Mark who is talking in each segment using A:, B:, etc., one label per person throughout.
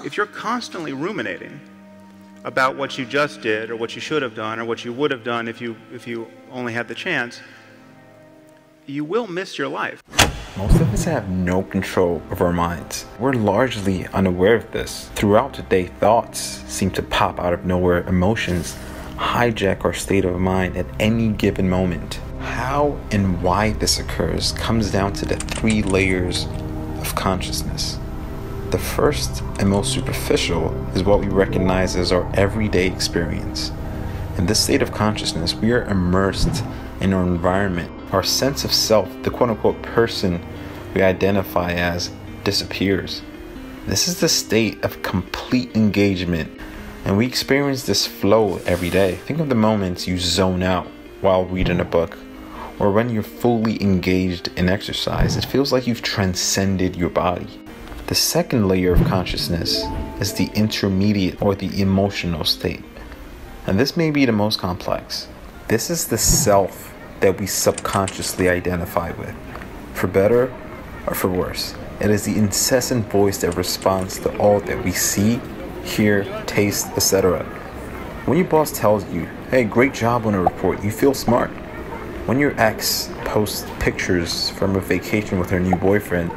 A: if you're constantly ruminating about what you just did or what you should have done or what you would have done if you only had the chance, you will miss your life.
B: Most of us have no control of our minds. We're largely unaware of this. Throughout the day, thoughts seem to pop out of nowhere. Emotions hijack our state of mind at any given moment. How and why this occurs comes down to the 3 layers of consciousness. The first and most superficial is what we recognize as our everyday experience. In this state of consciousness, we are immersed in our environment. Our sense of self, the quote-unquote person we identify as, disappears. This is the state of complete engagement, and we experience this flow every day. Think of the moments you zone out while reading a book, or when you're fully engaged in exercise. It feels like you've transcended your body. The second layer of consciousness is the intermediate or the emotional state, and this may be the most complex. This is the self that we subconsciously identify with, for better or for worse. It is the incessant voice that responds to all that we see, hear, taste, etc. When your boss tells you, hey, great job on a report, you feel smart. When your ex posts pictures from a vacation with her new boyfriend,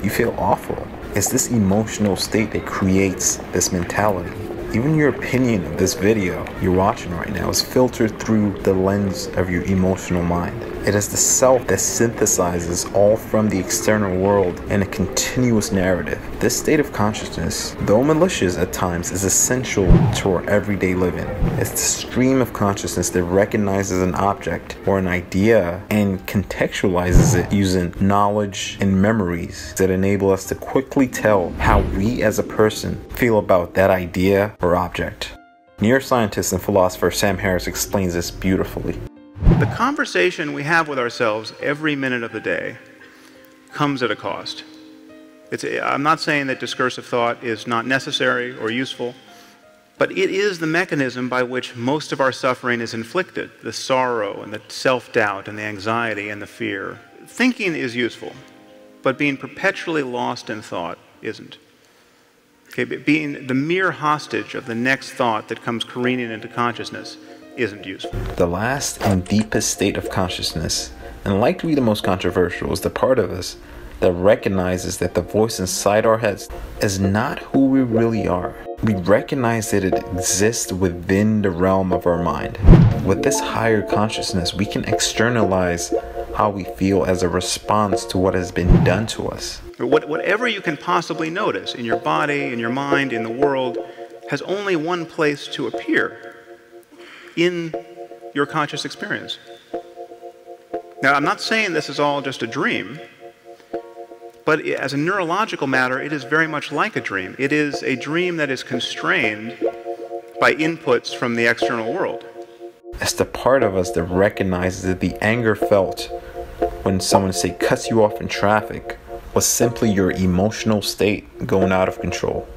B: you feel awful. It's this emotional state that creates this mentality. Even your opinion of this video you're watching right now is filtered through the lens of your emotional mind. It is the self that synthesizes all from the external world in a continuous narrative. This state of consciousness, though malicious at times, is essential to our everyday living. It's the stream of consciousness that recognizes an object or an idea and contextualizes it using knowledge and memories that enable us to quickly tell how we as a person feel about that idea or object. Neuroscientist and philosopher Sam Harris explains this beautifully.
A: The conversation we have with ourselves every minute of the day comes at a cost. I'm not saying that discursive thought is not necessary or useful, but it is the mechanism by which most of our suffering is inflicted, the sorrow and the self-doubt and the anxiety and the fear. Thinking is useful, but being perpetually lost in thought isn't. Okay, but being the mere hostage of the next thought that comes careening into consciousness isn't useful.
B: The last and deepest state of consciousness, and likely the most controversial, is the part of us that recognizes that the voice inside our heads is not who we really are. We recognize that it exists within the realm of our mind. With this higher consciousness, we can externalize how we feel as a response to what has been done to us.
A: Whatever you can possibly notice in your body, in your mind, in the world, has only one place to appear: in your conscious experience. Now, I'm not saying this is all just a dream, but as a neurological matter, it is very much like a dream. It is a dream that is constrained by inputs from the external world.
B: It's the part of us that recognizes that the anger felt when someone, say, cuts you off in traffic was simply your emotional state going out of control.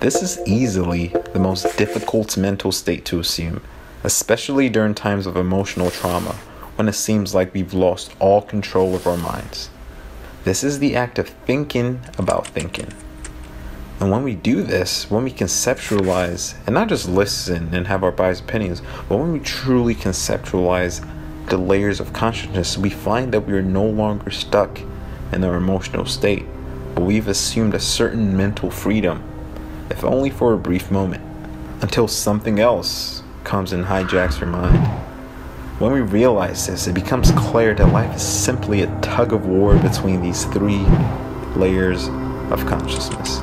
B: This is easily the most difficult mental state to assume, especially during times of emotional trauma, when it seems like we've lost all control of our minds. This is the act of thinking about thinking. And when we do this, when we conceptualize, and not just listen and have our biased opinions, but when we truly conceptualize the layers of consciousness, we find that we are no longer stuck in our emotional state, but we've assumed a certain mental freedom, if only for a brief moment, until something else comes and hijacks your mind. When we realize this, it becomes clear that life is simply a tug of war between these 3 layers of consciousness.